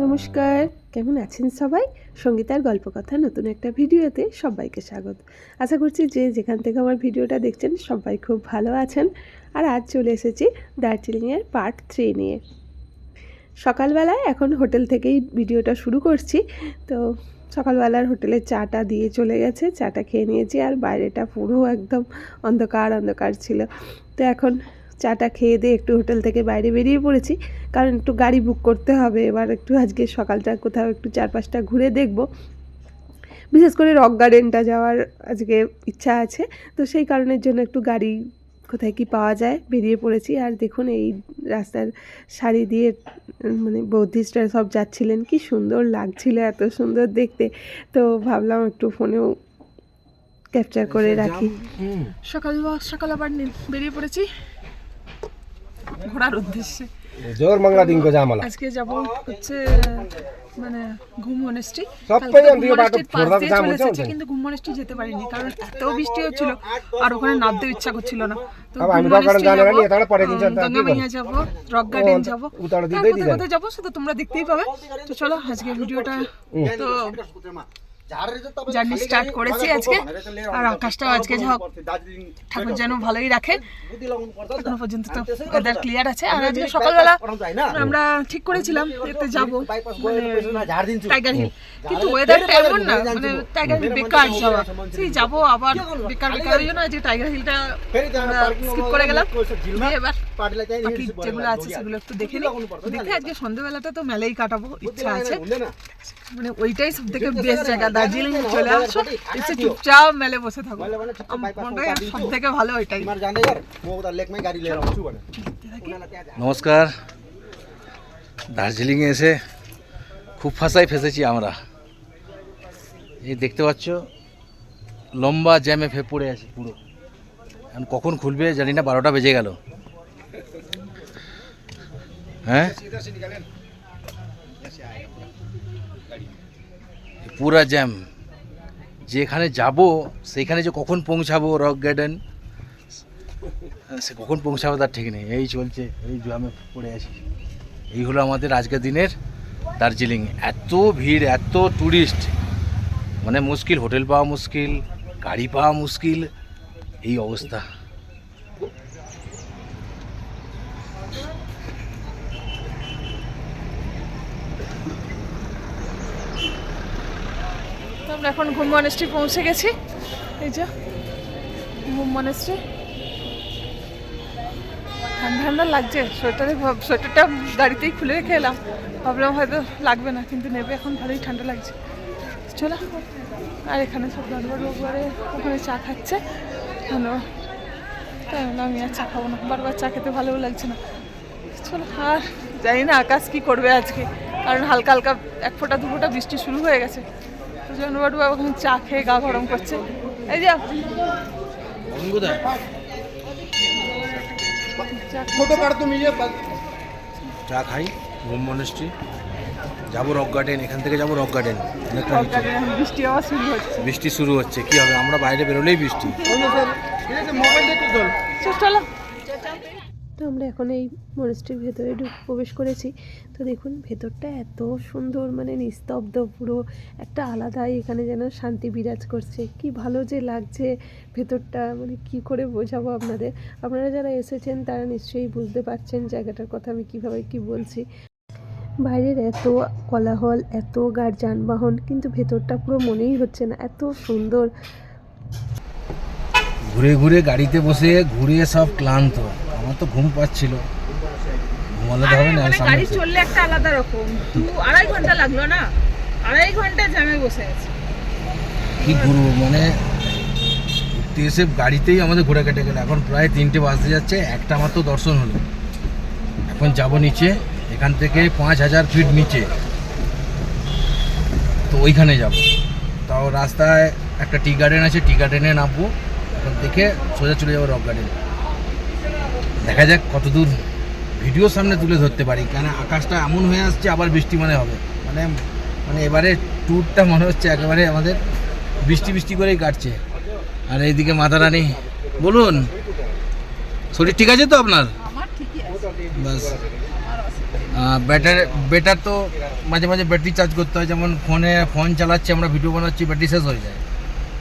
নমস্কার, কেমন আছেন সবাই? সঙ্গীতার গল্প কথা নতুন একটা ভিডিওতে সবাইকে স্বাগত। আশা করছি যে যেখান থেকে আমার ভিডিওটা দেখছেন সবাই খুব ভালো আছেন। আর আজ চলে এসেছি দার্জিলিংয়ের পার্ট 3 নিয়ে। সকালবেলায় এখন হোটেল থেকেই ভিডিওটা শুরু করছি। তো সকালবেলার হোটেলে চাটা দিয়ে চলে গেছে, চাটা খেয়ে নিয়েছি। আর বাইরেটা পুরো একদম অন্ধকার অন্ধকার ছিল। তো এখন চাটা খেয়ে দিয়ে একটু হোটেল থেকে বাইরে বেরিয়ে পড়েছি, কারণ একটু গাড়ি বুক করতে হবে। এবার একটু আজকে সকালটা কোথাও একটু 4-5টা ঘুরে দেখব। বিশেষ করে রক গার্ডেনটা যাওয়ার আজকে ইচ্ছা আছে। তো সেই কারণের জন্য একটু গাড়ি কোথায় কি পাওয়া যায় বেরিয়ে পড়েছি। আর দেখুন এই রাস্তার সারি দিয়ে মানে বৌদ্ধিস্টরা সব যাচ্ছিলেন, কি সুন্দর লাগছিল, এত সুন্দর দেখতে। তো ভাবলাম একটু ফোনেও ক্যাপচার করে রাখি। সকাল আবার বেরিয়ে পড়েছি ঘোরার উদ্দেশ্যে। জোর মাংলা দিন গো জামালা আজকে যাব হচ্ছে মানে ঘুম মনেস্ট্রি। কিন্তু ঘুম মনেস্ট্রি যেতে পারিনি কারণ এত বৃষ্টি হচ্ছিল আর ওখানে নামতেও ইচ্ছা করছিল না। তো গঙ্গা মাইয়া যাবো, রক গার্ডেন যাবো, কোথায় যাবো সেটা তোমরা দেখতেই পাবে। তো চলো আজকে ভিডিওটা তো জার্নি স্টার্ট করেছি আজকে। আর আকাশটাও আজকে যা ঠাকুর যেন ভালোই রাখে, এখনো পর্যন্ত তো ওয়েদার ক্লিয়ার আছে। আর আজকে সকালবেলা আমরা ঠিক করেছিলাম এতে যাবো টাইগার হিল, কিন্তু ওয়েদারটা এমন না, মানে টাইগার হিল বেকার যাওয়া, সেই যাবো আবার বেকার ওই জন্য যে টাইগার হিলটা আমরা স্কিপ করে গেলাম। এবার বাকি যেগুলো আছে সেগুলো একটু দেখে নিই, দেখে আজকে সন্ধ্যেবেলাটা তো মেলেই কাটাবো ইচ্ছা আছে। মানে ওইটাই সব থেকে বেস্ট জায়গা, দার্জিলিং চলে আসো, এসে চুপচাপ মেলে বসে থাকো, সব থেকে ভালো ওইটাই। নমস্কার, দার্জিলিংয়ে এসে খুব ফাঁসায় ফেসেছি আমরা। এই দেখতে পাচ্ছ লম্বা জ্যামে পড়ে আছে পুরো, এখন কখন খুলবে জানি না, 12টা বেজে গেল। হ্যাঁ, পুরা জ্যাম। যেখানে যাব সেখানে যে কখন পৌঁছাবো রক গার্ডেন, সে কখন পৌঁছাবো তার ঠিক নেই। এই চলছে, এই জ্যামে পড়ে আছি। এই হলো আমাদের আজকের দিনের দার্জিলিং। এত ভিড়, এত ট্যুরিস্ট, মানে মুশকিল, হোটেল পাওয়া মুশকিল, গাড়ি পাওয়া মুশকিল, এই অবস্থা। আমরা এখন ঘুম মনেস্ট্রি পৌঁছে গেছি। এই যে ঘুম মনেস্ট্রি, ঠান্ডা ঠান্ডা লাগছে, সোয়েটারটা গাড়িতেই খুলে রেখে এলাম, ভাবলাম হয়তো লাগবে না, কিন্তু নেবে এখন ভালোই ঠান্ডা লাগছে। চলো, আর এখানে সব বারবার ওখানে চা খাচ্ছে, তাই আমি আর চা খাবো না, বারবার চা খেতে ভালোও লাগছে না। চলো, আর জানি না আকাশ কি করবে আজকে, কারণ হালকা হালকা 1 ফোঁটা 2 ফোঁটা বৃষ্টি শুরু হয়ে গেছে। তো জনবাবু ওখানে চা খেয়ে গা গরম করছে। এই যে চা খাই, ঘুম মনেস্ট্রি যাবো, রক গার্ডেন, এখান থেকে যাবো রক গার্ডেন। বৃষ্টি আবার শুরু হচ্ছে, বৃষ্টি শুরু হচ্ছে, কি হবে, আমরা বাইরে বেরোলেই বৃষ্টি। চলো। তো আমরা এখন এই মনেস্ট্রির ভেতরে প্রবেশ করেছি। তো দেখুন ভেতরটা এত সুন্দর, মানে নিস্তব্ধ, পুরো একটা আলাদাই এখানে যেন শান্তি বিরাজ করছে। কি ভালো যে লাগছে ভেতরটা, মানে কি করে বোঝাবো আপনাদের। আপনারা যারা এসেছেন তারা নিশ্চয়ই বুঝতে পারছেন জায়গাটার কথা আমি কিভাবে কি বলছি। বাইরের এত কোলাহল, এত গাড়ি যানবাহন, কিন্তু ভেতরটা পুরো মনেই হচ্ছে না, এত সুন্দর। ঘুরে ঘুরে গাড়িতে বসে ঘুরে সব ক্লান্ত, আমার তো ঘুম পাচ্ছিল, ঘুমালে তো হবে না। গাড়ি চললে একটা আলাদা রকম, 2-2.5 ঘন্টা লাগলো না, 2.5 ঘন্টা জ্যামে বসে আছি। কি ঘুরবো, মানে ঘুরতে এসে গাড়িতেই আমাদের ঘোরা কেটে গেল। এখন প্রায় 3টে বাজতে যাচ্ছে, একটা মাত্র দর্শন হলো। এখন যাবো নিচে, এখান থেকে 5000 ফিট নিচে, তো ওইখানে যাব। তাও রাস্তায় একটা টি গার্ডেন আছে, টি গার্ডেনে নামবো, এখন দেখে সোজা চলে যাবো রক গার্ডেন। দেখা যাক কতদূর ভিডিও সামনে তুলে ধরতে পারি, কেন আকাশটা এমন হয়ে আসছে, আবার বৃষ্টি মানে হবে, মানে এবারে ট্যুরটা মনে হচ্ছে একেবারে আমাদের বৃষ্টি বৃষ্টি করেই কাটছে। আর এইদিকে মাতারানী, বলুন শরীর ঠিক আছে তো আপনার? আমার ঠিকই আছে, বাস ব্যাটার তো মাঝে মাঝে ব্যাটারি চার্জ করতে হয়, যেমন ফোন চালাচ্ছি আমরা, ভিডিও বানাচ্ছি, ব্যাটারি শেষ হয়ে যায়,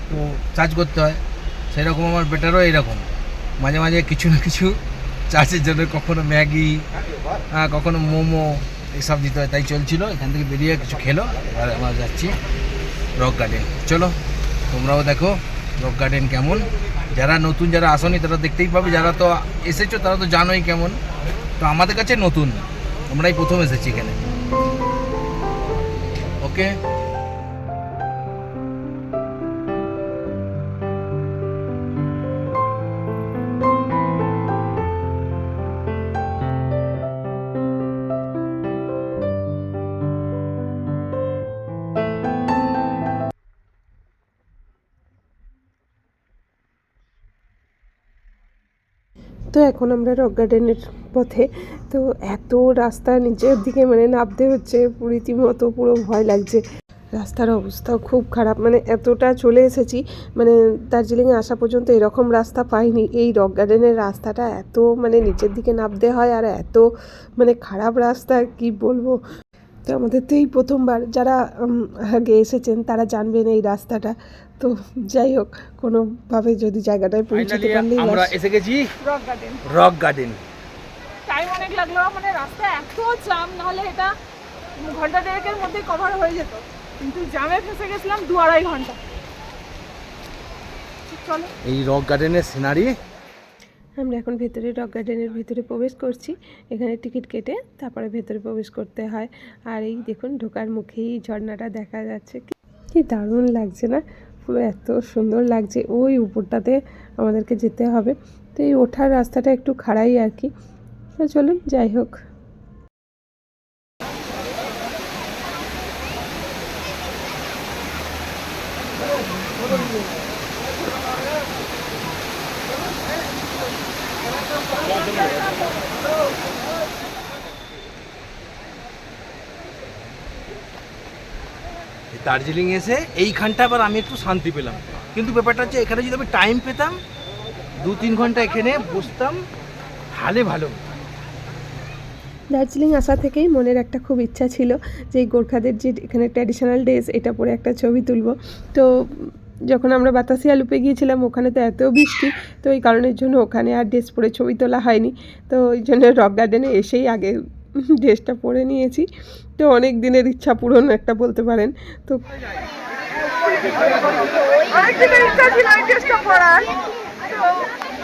তো চার্জ করতে হয়। সেরকম আমার ব্যাটারও এইরকম, মাঝে মাঝে কিছু না কিছু চার্জের জন্য কখনো ম্যাগি, কখনো মোমো এইসব দিতে হয়। তাই চলছিল, এখান থেকে বেরিয়ে কিছু খেলো, এবার আমরা যাচ্ছি রক গার্ডেন। চলো তোমরাও দেখো রক গার্ডেন কেমন। যারা নতুন, যারা আসনি তারা দেখতেই পাবে, যারা তো এসেছো তারা তো জানোই কেমন। তো আমাদের কাছে নতুন, আমরাই প্রথম এসেছি এখানে। ওকে, তো এখন আমরা রক গার্ডেনের পথে। তো এত রাস্তা নিচের দিকে মানে নামতে হচ্ছে, রীতিমতো পুরো ভয় লাগছে। রাস্তার অবস্থাও খুব খারাপ, মানে এতটা চলে এসেছি, মানে দার্জিলিংয়ে আসা পর্যন্ত এরকম রাস্তা পাইনি। এই রক গার্ডেনের রাস্তাটা এত মানে নিচের দিকে নামতে হয়, আর এত মানে খারাপ রাস্তা কি বলবো। তো আমাদের তো এই প্রথমবার, যারা আগে এসেছেন তারা জানবেন এই রাস্তাটা। তো যাই হোক, কোনোভাবে যদি জায়গাটায় পৌঁছতে পারলেই আমরা এসে গেছি rock garden. Rock garden. Time অনেক লাগলো, মানে রাস্তা এত জ্যাম, নাহলে এটা ঘন্টা দেড়েকের মধ্যে কভার হয়ে যেত, কিন্তু জ্যামে ফেসে গেছিলাম 2-2.5 ঘন্টা। চলো, এই রক গার্ডেনের সিনারি। আমরা এখন ভেতরে রক গার্ডেনের ভিতরে প্রবেশ করছি। এখানে টিকিট কেটে তারপরে ভেতরে প্রবেশ করতে হয়। আর এই দেখুন, ঢোকার মুখেই ঝর্ণাটা দেখা যাচ্ছে, কি দারুণ লাগছে না? পুরো এত সুন্দর লাগছে। ওই উপরটাতে আমাদেরকে যেতে হবে। তো এই ওঠার রাস্তাটা একটু খাড়াই আর কি। তো চলুন, যাই হোক। দার্জিলিং এসে এইখানটা আবার আমি একটু শান্তি পেলাম, কিন্তু ব্যাপারটা হচ্ছে এখানে যদি আমি টাইম পেতাম 2-3 ঘন্টা এখানে বসতাম, তাহলে ভালো। দার্জিলিং আসা থেকেই মনের একটা খুব ইচ্ছা ছিল যে এই গোর্খাদের যে এখানে ট্র্যাডিশনাল ড্রেস, এটা পরে একটা ছবি তুলব। তো যখন আমরা বাতাসিয়া লুপে গিয়েছিলাম, ওখানে তো এত বৃষ্টি, তো এই কারণের জন্য ওখানে আর ড্রেস পরে ছবি তোলা হয়নি। তো ওই জন্য রক গার্ডেনে এসেই আগে ড্রেসটা পরে নিয়েছি। তো অনেক দিনের ইচ্ছা পূরণ একটা বলতে পারেন। তো অনেক দিনের ইচ্ছা ছিল এই ড্রেসটা পরার, তো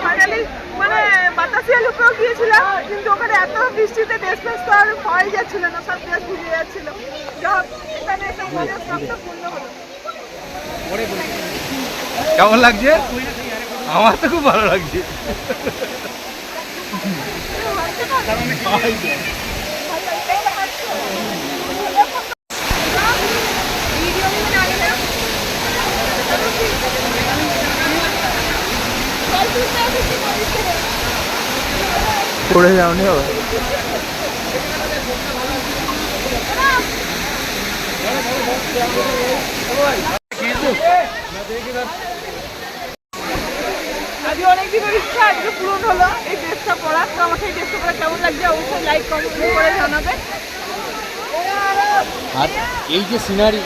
ফাইনালি মানে বাতাসিয়া লুপেও গিয়েছিলাম, কিন্তু ওখানে এত বৃষ্টিতে ড্রেস ফ্রেস তো আর পাওয়াই যাচ্ছিল না, সব ড্রেস ভিজে যাচ্ছিল। যাক, এখানে এসে মনের সবটা পূর্ণ হলো। কেমন লাগছে? আমার তো খুব ভালো লাগছে। পড়ে যাওনি হবে। আজকে অনেক দিনের ইচ্ছা আজকে পূরণ হলো এই ড্রেসটা পরা। তো আমাকে এই ড্রেসটা পরা কেমন লাগছে অবশ্যই লাইক কমেন্ট করে জানাবে। আর এই যে সিনারি,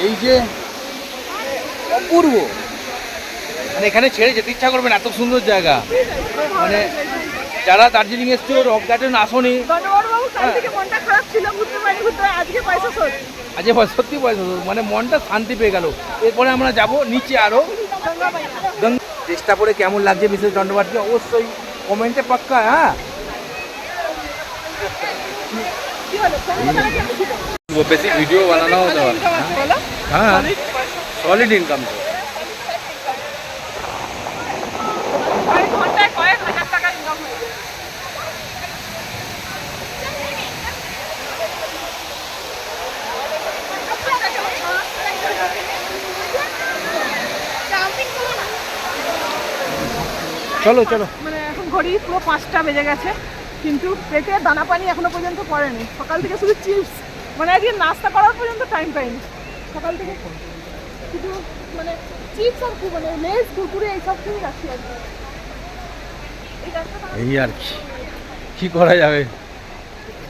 এই যে অপূর্ব, মানে এখানে ছেড়ে যেতে ইচ্ছা করবেন, এত সুন্দর জায়গা। মানে যারা দার্জিলিং এসছো, রক গার্ডেন আসনি, ধন্যবাদ কাল থেকে মনটা খারাপ ছিল, ঘুরতে পারি আজকে পয়সা শোধ। আজকে সত্যি পয়সা, মানে মনটা শান্তি পেয়ে গেল। এরপরে আমরা যাব নিচে আরো। চেষ্টা করে কেমন লাগছে বিশেষ দণ্ডবাদকে অবশ্যই কমেন্টে পাক্কা। হ্যাঁ, বেশি ভিডিও বানানো হতে পারে। হ্যাঁ, সলিড ইনকাম তো। ঘন্টায় কয়েক হাজার টাকা ইনকাম হয়ে যায়। চলো চলো। মানে এখন ঘড়ি পুরো 5টা বেজে গেছে, কিন্তু পেটে দানা পানি এখনো পর্যন্ত পড়েনি। সকাল থেকে শুধু চিপস, মানে আজকে নাস্তা করার পর্যন্ত টাইম পাইনি। সকাল থেকে শুধু মানে চিপস আর মানে লেজ কুরকুরে এইসব খেয়ে রাখছি আর কি। এই আর কি করা যাবে,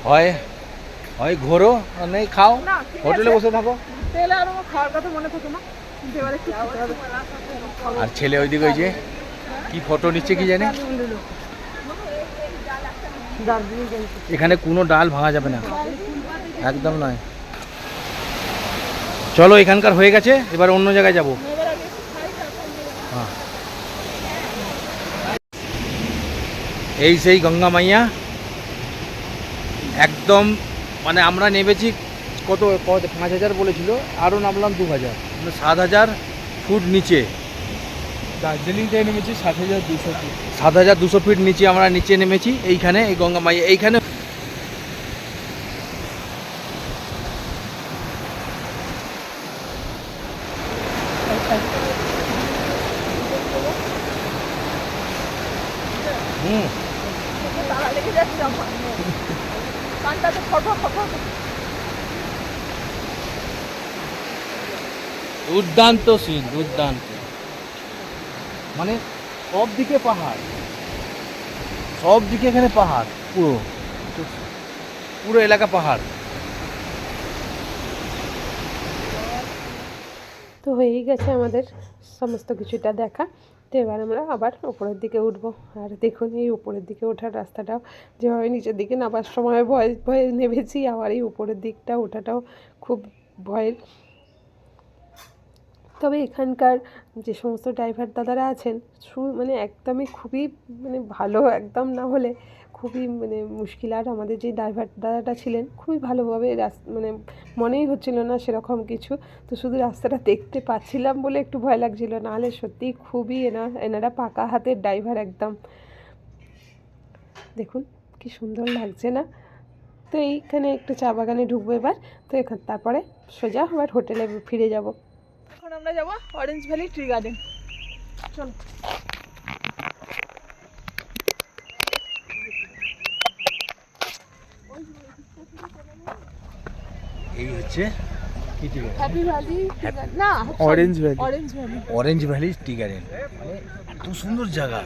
হয় হয় ঘোরো আর নেই খাও, না, ঠিক হোটেলে আছে। বসে থাকো। তেলে আর আমার খাওয়ার কথা মনে থাকে না, কিন্তু এবার একটু খেতে হবে। আর ছেলে ওইদিকে ওই যে কি ফটো নিচ্ছে কি জানে। এখানে কোনো ডাল ভাঙা যাবে না, একদম নয়। চলো, এখানকার হয়ে গেছে, এবার অন্য জায়গায় যাব। হ্যাঁ, এই সেই গঙ্গা মাইয়া একদম, মানে আমরা নেমেছি কত 5,000 বলেছিল, আরও নামলাম 2,000, মানে 7,000 ফুট নিচে। দার্জিলিং থেকে নেমেছি 7,200 ফিট। 7,200 ফিট নিচে আমরা নিচে নেমেছি, এইখানে এই গঙ্গা মাইয়া এইখানে। হুম, তারা লেগে যাচ্ছে আমার কানটাতে ফটো ফটো। দুর্দান্ত সিন, দুর্দান্ত, মানে সব দিকে পাহাড়, সব দিকে এখানে পাহাড়, পুরো পুরো এলাকা পাহাড়। তো হয়েই গেছে আমাদের সমস্ত কিছুটা দেখা। তো এবার আমরা আবার উপরের দিকে উঠবো। আর দেখুন এই উপরের দিকে ওঠার রাস্তাটাও যেভাবে নিচের দিকে নামার সময় ভয়ে ভয়ে নেমেছি, আবার এই উপরের দিকটা ওঠাটাও খুব ভয়ের। তবে এখানকার যে সমস্ত ড্রাইভার দাদারা আছেন মানে একদমই খুবই মানে ভালো, একদম না হলে খুবই মানে মুশকিল। আর আমাদের যে ড্রাইভার দাদাটা ছিলেন খুবই ভালোভাবে মানে মনেই হচ্ছিল না সেরকম কিছু, তো শুধু রাস্তাটা দেখতে পাচ্ছিলাম বলে একটু ভয় লাগছিল, নাহলে সত্যিই খুবই এনারা পাকা হাতের ড্রাইভার একদম। দেখুন কি সুন্দর লাগছে না। তো এইখানে একটু চা বাগানে ঢুকবো এবার। তো তারপরে সোজা আবার হোটেলে ফিরে যাব। এখন আমরা যাবো অরেঞ্জ ভ্যালি ট্রি গার্ডেন। চলো। এই হচ্ছে কি টি গার্ডেন, হ্যাপি ভ্যালি না, orange valley. Orange valley. Orange valley tea garden, মানে এত সুন্দর জায়গা,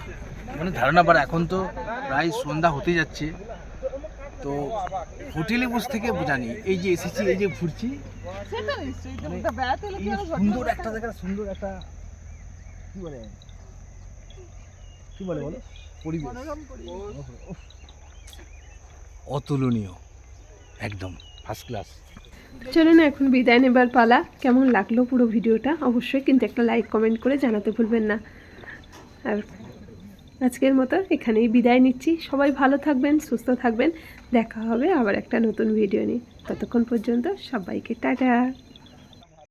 মানে ধারণা পারে। এখন তো প্রায় সন্ধ্যা হতে যাচ্ছে, তো হোটেলে বসে থেকে জানি এই যে এসেছি, এই যে ঘুরছি, সেটা নিশ্চয়ই তো বেড়াতে এলে কি এই আরো সুন্দর একটা জায়গা, সুন্দর একটা কি বলে বলো পরিবেশ, অতুলনীয়, একদম ফার্স্ট ক্লাস। চলুন এখন বিদায় নেবার পালা। কেমন লাগলো পুরো ভিডিওটা অবশ্যই কিন্তু একটা লাইক কমেন্ট করে জানাতে ভুলবেন না। আর আজকের মতো এখানেই বিদায় নিচ্ছি। সবাই ভালো থাকবেন, সুস্থ থাকবেন। দেখা হবে আবার একটা নতুন ভিডিও নিয়ে। ততক্ষণ পর্যন্ত সবাইকে টাটা।